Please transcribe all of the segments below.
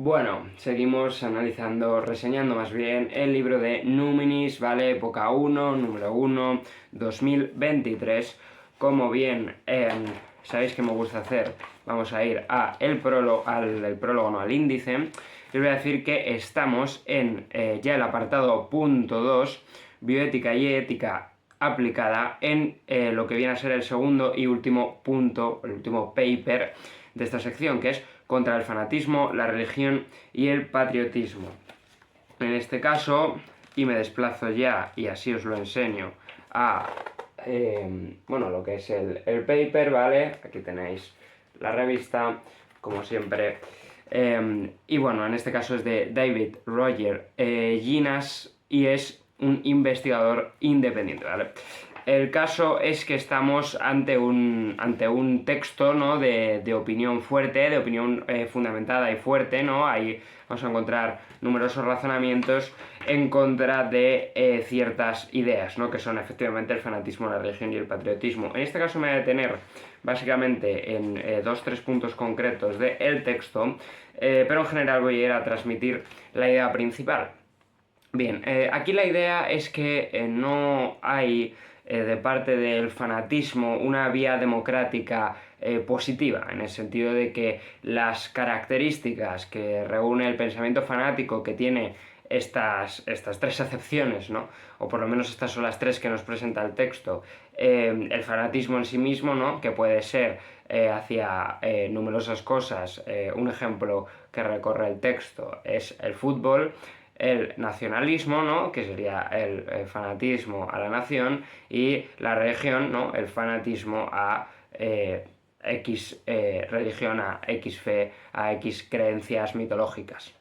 Bueno, seguimos analizando, reseñando más bien el libro de Númenis, ¿vale? Época 1, número 1, 2023. Como bien sabéis que me gusta hacer, vamos a ir al índice. Les voy a decir que estamos en ya el apartado punto 2, bioética y ética aplicada, en lo que viene a ser el segundo y último punto, el último paper de esta sección, que es contra el fanatismo, la religión y el patriotismo. En este caso, y me desplazo ya, y así os lo enseño, a lo que es el paper, ¿vale? Aquí tenéis la revista, como siempre. Y bueno, en este caso es de David Roger Ginas y es un investigador independiente, ¿vale? El caso es que estamos ante un texto, ¿no? de opinión fuerte, de opinión fundamentada y fuerte, ¿no? Ahí vamos a encontrar numerosos razonamientos en contra de ciertas ideas, ¿no? Que son efectivamente el fanatismo, la religión y el patriotismo. En este caso me voy a detener básicamente en dos o tres puntos concretos del texto, pero en general voy a ir a transmitir la idea principal. Bien, aquí la idea es que no hay de parte del fanatismo una vía democrática positiva, en el sentido de que las características que reúne el pensamiento fanático, que tiene estas tres acepciones, ¿no? O por lo menos estas son las tres que nos presenta el texto. El fanatismo en sí mismo, ¿no? Que puede ser hacia numerosas cosas. Un ejemplo que recorre el texto es el fútbol, el nacionalismo, ¿no? Que sería el fanatismo a la nación, y la religión, ¿no? El fanatismo a X religión, a X fe, a X creencias mitológicas.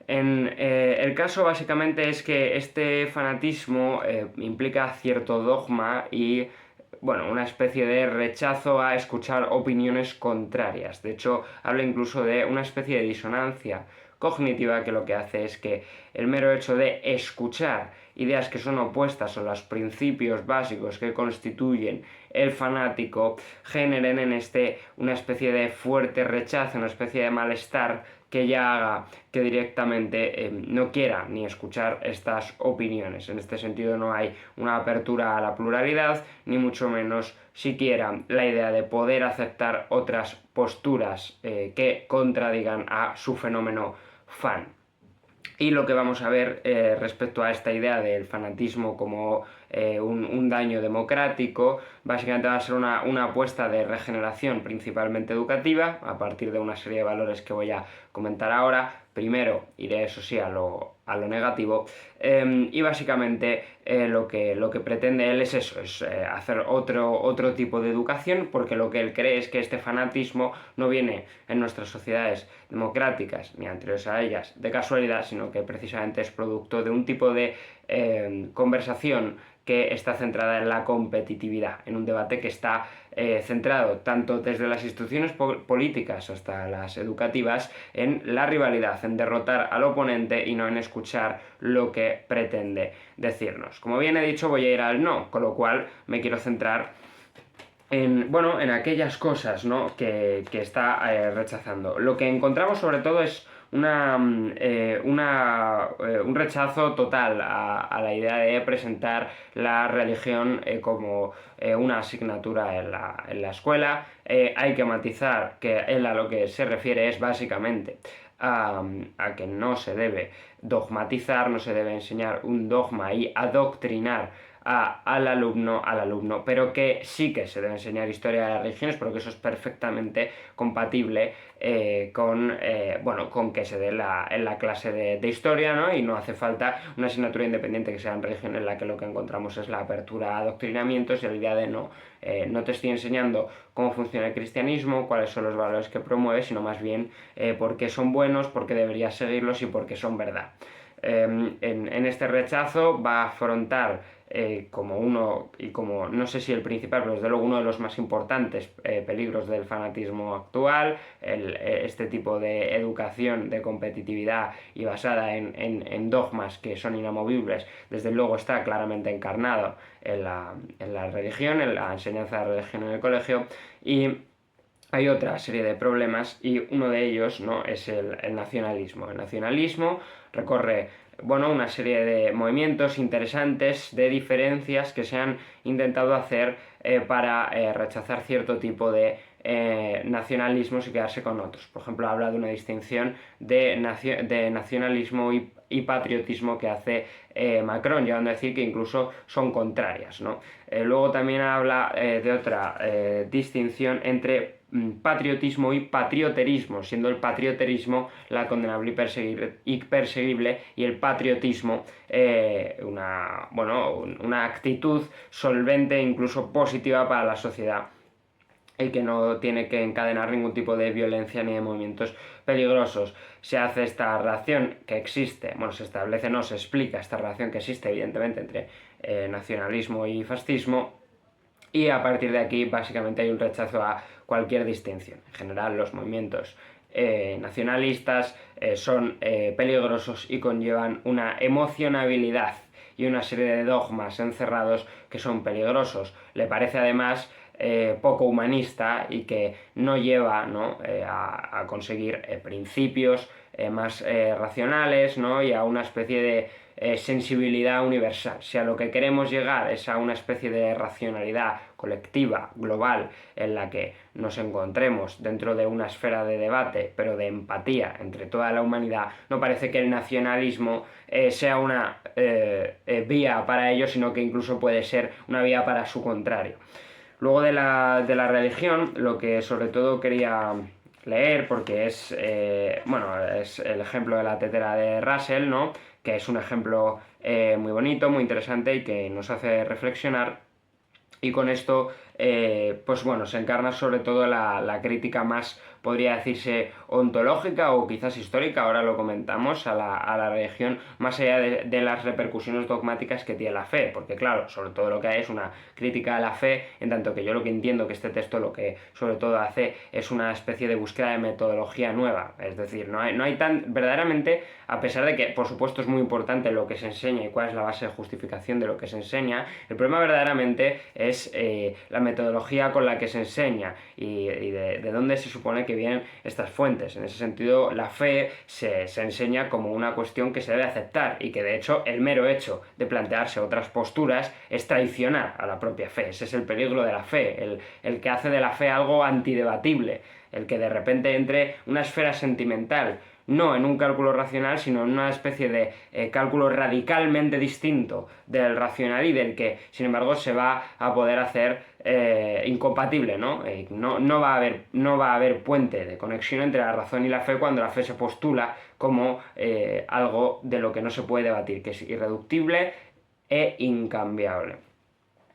El caso básicamente es que este fanatismo implica cierto dogma y bueno, una especie de rechazo a escuchar opiniones contrarias. De hecho, habla incluso de una especie de disonancia cognitiva, que lo que hace es que el mero hecho de escuchar ideas que son opuestas a los principios básicos que constituyen el fanático generen en este una especie de fuerte rechazo, una especie de malestar que ya haga que directamente no quiera ni escuchar estas opiniones. En este sentido no hay una apertura a la pluralidad, ni mucho menos siquiera la idea de poder aceptar otras posturas que contradigan a su fenómeno fan. Y lo que vamos a ver respecto a esta idea del fanatismo como un daño democrático, básicamente va a ser una apuesta de regeneración principalmente educativa, a partir de una serie de valores que voy a comentar ahora. Primero iré, eso sí, a lo negativo, y básicamente lo que pretende él es eso, es hacer otro tipo de educación, porque lo que él cree es que este fanatismo no viene en nuestras sociedades democráticas ni anteriores a ellas de casualidad, sino que precisamente es producto de un tipo de conversación que está centrada en la competitividad, en un debate que está centrado tanto desde las instituciones políticas hasta las educativas en la rivalidad, en derrotar al oponente y no en escuchar lo que pretende decirnos. Como bien he dicho, voy a ir al no, con lo cual me quiero centrar en aquellas cosas, ¿no? que está rechazando. Lo que encontramos sobre todo es un rechazo total a la idea de presentar la religión como una asignatura en la escuela. Hay que matizar que él a lo que se refiere es básicamente a que no se debe dogmatizar, no se debe enseñar un dogma y adoctrinar al alumno, pero que sí que se debe enseñar historia de las religiones, porque eso es perfectamente compatible con que se dé en la clase de historia, ¿no? Y no hace falta una asignatura independiente que sea en religión, en la que lo que encontramos es la apertura a adoctrinamientos y la idea de no te estoy enseñando cómo funciona el cristianismo, cuáles son los valores que promueve, sino más bien por qué son buenos, por qué deberías seguirlos y por qué son verdad. En este rechazo va a afrontar como uno, y como no sé si el principal, pero desde luego uno de los más importantes peligros del fanatismo actual, este tipo de educación de competitividad y basada en dogmas que son inamovibles, desde luego está claramente encarnado en la religión, en la enseñanza de la religión en el colegio. Y hay otra serie de problemas y uno de ellos, ¿no?, es el nacionalismo. El nacionalismo recorre, bueno, una serie de movimientos interesantes, de diferencias que se han intentado hacer para rechazar cierto tipo de nacionalismos y quedarse con otros. Por ejemplo, habla de una distinción de nacionalismo y patriotismo que hace Macron, llegando a decir que incluso son contrarias, ¿no? Luego también habla de otra distinción entre patriotismo y patrioterismo, siendo el patrioterismo la condenable y perseguible y el patriotismo una actitud solvente e incluso positiva para la sociedad y que no tiene que encadenar ningún tipo de violencia ni de movimientos peligrosos. Se hace esta relación que existe, bueno, se establece, no se explica esta relación que existe evidentemente entre nacionalismo y fascismo, y a partir de aquí básicamente hay un rechazo a cualquier distinción. En general los movimientos nacionalistas son peligrosos y conllevan una emocionabilidad y una serie de dogmas encerrados que son peligrosos. Le parece además poco humanista y que no lleva, ¿no?, a conseguir principios más racionales, ¿no?, y a una especie de sensibilidad universal. Si a lo que queremos llegar es a una especie de racionalidad colectiva, global, en la que nos encontremos dentro de una esfera de debate, pero de empatía entre toda la humanidad, no parece que el nacionalismo sea una vía para ello, sino que incluso puede ser una vía para su contrario. Luego de la religión, lo que sobre todo quería leer, porque es, es el ejemplo de la tetera de Russell, ¿no?, que es un ejemplo muy bonito, muy interesante y que nos hace reflexionar. Y con esto, pues bueno, se encarna sobre todo la crítica más, podría decirse, ontológica o quizás histórica, ahora lo comentamos, a la religión, más allá de las repercusiones dogmáticas que tiene la fe, porque claro, sobre todo lo que hay es una crítica a la fe, en tanto que yo lo que entiendo que este texto lo que sobre todo hace es una especie de búsqueda de metodología nueva, es decir, no hay tan, verdaderamente, a pesar de que por supuesto es muy importante lo que se enseña y cuál es la base de justificación de lo que se enseña, el problema verdaderamente es la metodología con la que se enseña y de dónde se supone que vienen estas fuentes. En ese sentido, la fe se enseña como una cuestión que se debe aceptar y que de hecho el mero hecho de plantearse otras posturas es traicionar a la propia fe. Ese es el peligro de la fe, el que hace de la fe algo antidebatible, el que de repente entre una esfera sentimental, no en un cálculo racional, sino en una especie de cálculo radicalmente distinto del racional y del que, sin embargo, se va a poder hacer incompatible, ¿no? No va a haber puente de conexión entre la razón y la fe cuando la fe se postula como algo de lo que no se puede debatir, que es irreductible e incambiable.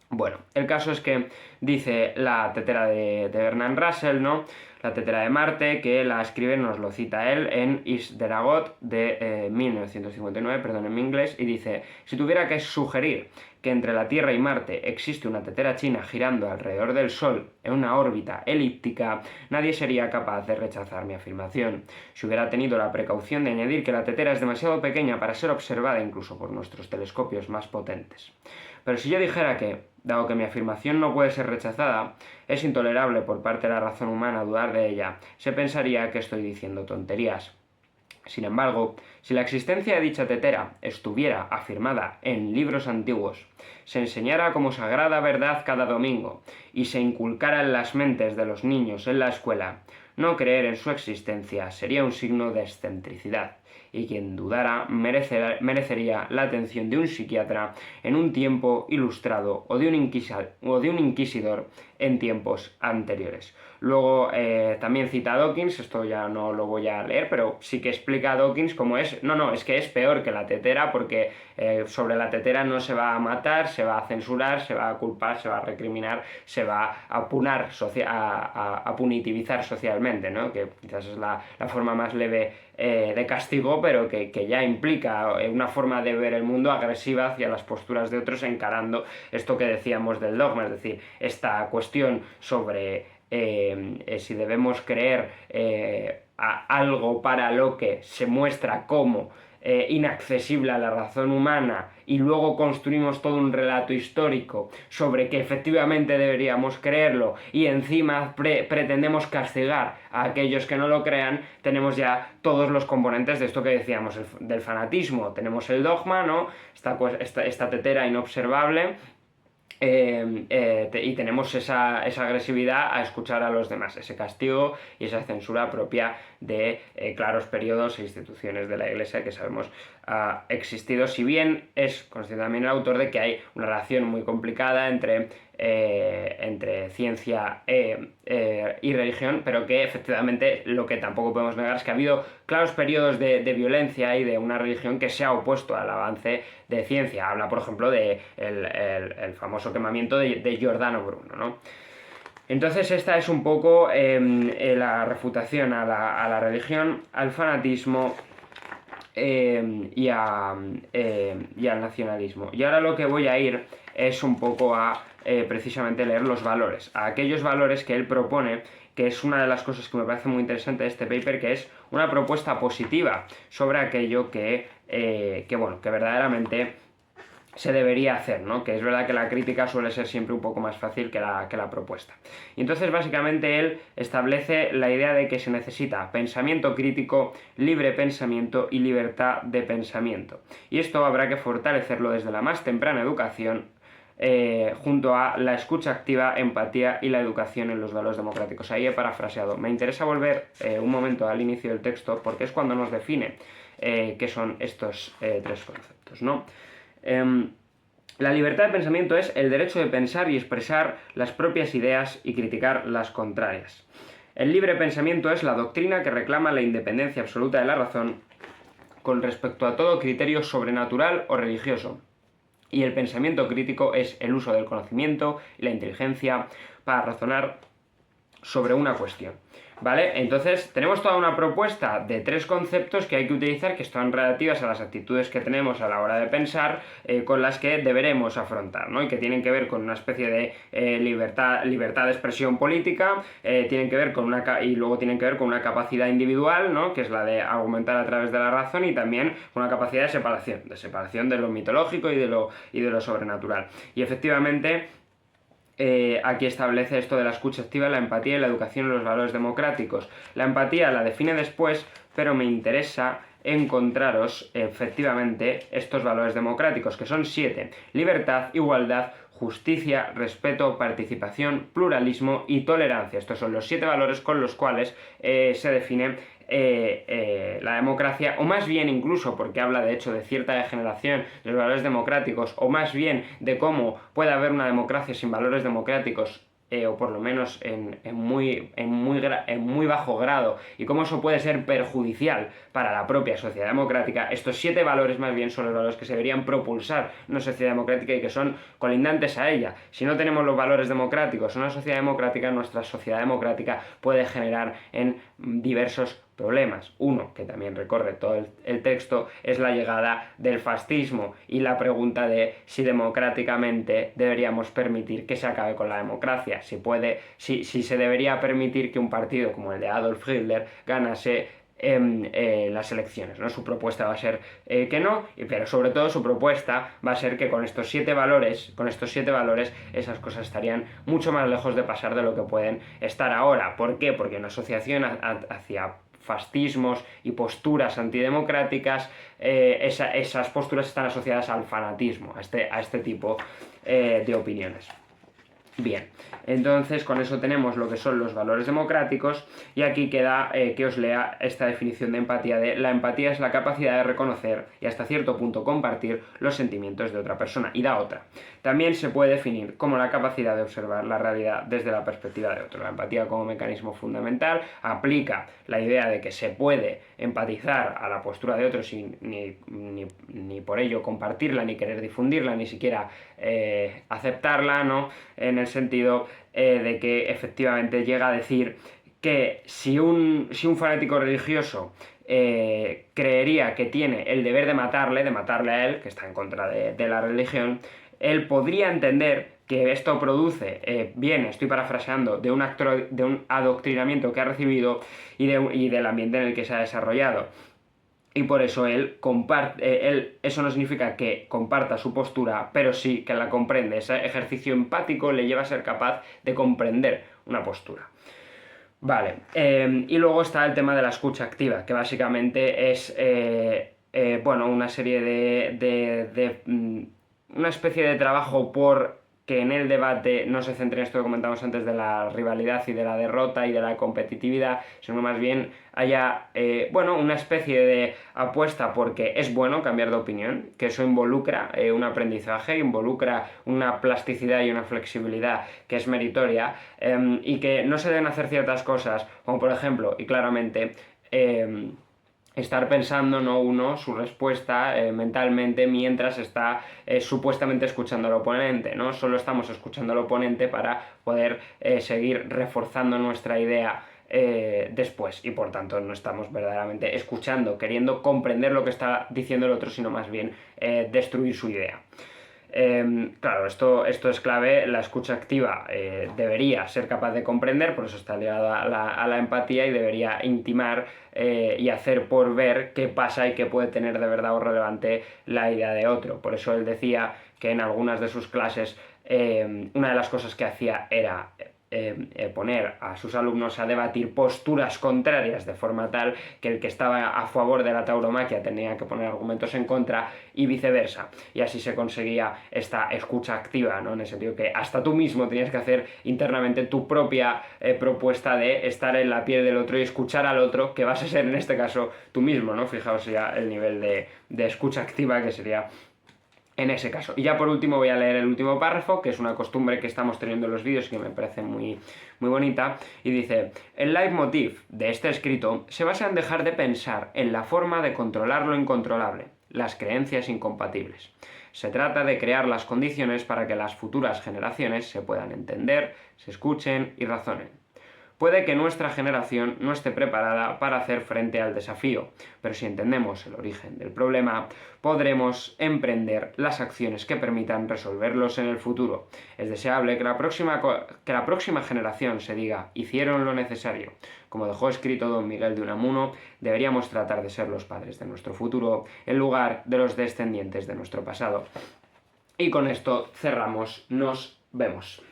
Bueno, el caso es que dice la tetera de Bertrand Russell, ¿no?, la tetera de Marte, que la escribe, nos lo cita él, en Is there a God de 1959, perdón, en mi inglés, y dice: si tuviera que sugerir que entre la Tierra y Marte existe una tetera china girando alrededor del Sol en una órbita elíptica, nadie sería capaz de rechazar mi afirmación. Si hubiera tenido la precaución de añadir que la tetera es demasiado pequeña para ser observada incluso por nuestros telescopios más potentes. Pero si yo dijera que, dado que mi afirmación no puede ser rechazada, es intolerable por parte de la razón humana dudar de ella, se pensaría que estoy diciendo tonterías. Sin embargo, si la existencia de dicha tetera estuviera afirmada en libros antiguos, se enseñara como sagrada verdad cada domingo y se inculcara en las mentes de los niños en la escuela, no creer en su existencia sería un signo de excentricidad, y quien dudara merecería la atención de un psiquiatra en un tiempo ilustrado o de un inquisidor en tiempos anteriores. Luego también cita a Dawkins, esto ya no lo voy a leer, pero sí que explica a Dawkins cómo es, es que es peor que la tetera, porque sobre la tetera no se va a matar, se va a censurar, se va a culpar, se va a recriminar, se va a punar, a punitivizar socialmente, ¿no?, que quizás es la forma más leve de castigo, pero que ya implica una forma de ver el mundo agresiva hacia las posturas de otros, encarando esto que decíamos del dogma, es decir, esta cuestión sobre si debemos creer algo para lo que se muestra como inaccesible a la razón humana y luego construimos todo un relato histórico sobre que efectivamente deberíamos creerlo y encima pretendemos castigar a aquellos que no lo crean, tenemos ya todos los componentes de esto que decíamos, del fanatismo. Tenemos el dogma, ¿no? Esta tetera inobservable. Y tenemos esa agresividad a escuchar a los demás, ese castigo y esa censura propia de claros periodos e instituciones de la Iglesia que sabemos ha existido, si bien es consciente también el autor de que hay una relación muy complicada entre ciencia y religión, pero que efectivamente lo que tampoco podemos negar es que ha habido claros periodos de violencia y de una religión que se ha opuesto al avance de ciencia. Habla, por ejemplo, de el famoso quemamiento de Giordano Bruno, ¿no? Entonces esta es un poco la refutación a la religión, al fanatismo y al nacionalismo. Y ahora lo que voy a ir es un poco a precisamente leer los valores, a aquellos valores que él propone, que es una de las cosas que me parece muy interesante de este paper, que es una propuesta positiva sobre aquello que verdaderamente se debería hacer, ¿no? Que es verdad que la crítica suele ser siempre un poco más fácil que la propuesta. Y entonces básicamente él establece la idea de que se necesita pensamiento crítico, libre pensamiento y libertad de pensamiento. Y esto habrá que fortalecerlo desde la más temprana educación, junto a la escucha activa, empatía y la educación en los valores democráticos. Ahí he parafraseado. Me interesa volver un momento al inicio del texto porque es cuando nos define qué son estos tres conceptos, ¿no? La libertad de pensamiento es el derecho de pensar y expresar las propias ideas y criticar las contrarias. El libre pensamiento es la doctrina que reclama la independencia absoluta de la razón con respecto a todo criterio sobrenatural o religioso. Y el pensamiento crítico es el uso del conocimiento y la inteligencia para razonar sobre una cuestión. ¿Vale? Entonces tenemos toda una propuesta de tres conceptos que hay que utilizar, que están relativas a las actitudes que tenemos a la hora de pensar, con las que deberemos afrontar, ¿no? Y que tienen que ver con una especie de libertad de expresión política, tienen que ver con y luego tienen que ver con una capacidad individual, ¿no? Que es la de argumentar a través de la razón, y también con una capacidad de separación de lo mitológico y de lo sobrenatural. Y efectivamente aquí establece esto de la escucha activa, la empatía y la educación en los valores democráticos. La empatía la define después, pero me interesa encontraros efectivamente estos valores democráticos, que son 7: libertad, igualdad, justicia, respeto, participación, pluralismo y tolerancia. Estos son los 7 valores con los cuales se define la democracia, o más bien incluso, porque habla de hecho de cierta degeneración de los valores democráticos, o más bien de cómo puede haber una democracia sin valores democráticos, o por lo menos en muy bajo grado, y cómo eso puede ser perjudicial para la propia sociedad democrática. Estos 7 valores más bien son los valores que se deberían propulsar una sociedad democrática y que son colindantes a ella. Si no tenemos los valores democráticos en una sociedad democrática, nuestra sociedad democrática puede generar en diversos problemas. Uno, que también recorre todo el texto, es la llegada del fascismo y la pregunta de si democráticamente deberíamos permitir que se acabe con la democracia, si se debería permitir que un partido como el de Adolf Hitler ganase las elecciones, ¿no? Su propuesta va a ser que no, pero sobre todo su propuesta va a ser que con estos 7 valores, esas cosas estarían mucho más lejos de pasar de lo que pueden estar ahora. ¿Por qué? Porque una asociación hacia fascismos y posturas antidemocráticas, esas posturas están asociadas al fanatismo, a este tipo de opiniones. Bien, entonces con eso tenemos lo que son los valores democráticos, y aquí queda que os lea esta definición de empatía: la empatía es la capacidad de reconocer y hasta cierto punto compartir los sentimientos de otra persona. Y da otra. También se puede definir como la capacidad de observar la realidad desde la perspectiva de otro. La empatía como mecanismo fundamental aplica la idea de que se puede empatizar a la postura de otro sin ni por ello compartirla, ni querer difundirla, ni siquiera aceptarla, ¿no? En el sentido de que efectivamente llega a decir que si un fanático religioso creería que tiene el deber de matarle a él, que está en contra de la religión, él podría entender que esto produce, bien, estoy parafraseando, de un adoctrinamiento que ha recibido y del ambiente en el que se ha desarrollado. Y por eso eso no significa que comparta su postura, pero sí que la comprende. Ese ejercicio empático le lleva a ser capaz de comprender una postura. Vale, y luego está el tema de la escucha activa, que básicamente es, bueno, una serie una especie de trabajo por que en el debate no se centre en esto que comentamos antes de la rivalidad y de la derrota y de la competitividad, sino más bien haya, bueno, una especie de apuesta porque es bueno cambiar de opinión, que eso involucra un aprendizaje, involucra una plasticidad y una flexibilidad que es meritoria, y que no se deben hacer ciertas cosas, como por ejemplo, y claramente, estar pensando, ¿no?, uno, su respuesta mentalmente mientras está supuestamente escuchando al oponente, ¿no? Solo estamos escuchando al oponente para poder seguir reforzando nuestra idea después, y por tanto no estamos verdaderamente escuchando, queriendo comprender lo que está diciendo el otro, sino más bien destruir su idea. Claro, esto es clave. La escucha activa debería ser capaz de comprender, por eso está ligado a la empatía, y debería intimar y hacer por ver qué pasa y qué puede tener de verdad o relevante la idea de otro. Por eso él decía que en algunas de sus clases una de las cosas que hacía era poner a sus alumnos a debatir posturas contrarias, de forma tal que el que estaba a favor de la tauromaquia tenía que poner argumentos en contra y viceversa, y así se conseguía esta escucha activa, ¿no? En el sentido que hasta tú mismo tenías que hacer internamente tu propia propuesta de estar en la piel del otro y escuchar al otro, que vas a ser en este caso tú mismo, ¿no? Fijaos ya el nivel de escucha activa que sería en ese caso. Y ya por último voy a leer el último párrafo, que es una costumbre que estamos teniendo en los vídeos y que me parece muy, muy bonita, y dice: el leitmotiv de este escrito se basa en dejar de pensar en la forma de controlar lo incontrolable, las creencias incompatibles. Se trata de crear las condiciones para que las futuras generaciones se puedan entender, se escuchen y razonen. Puede que nuestra generación no esté preparada para hacer frente al desafío, pero si entendemos el origen del problema, podremos emprender las acciones que permitan resolverlos en el futuro. Es deseable que la próxima generación se diga: hicieron lo necesario. Como dejó escrito don Miguel de Unamuno, deberíamos tratar de ser los padres de nuestro futuro en lugar de los descendientes de nuestro pasado. Y con esto cerramos. Nos vemos.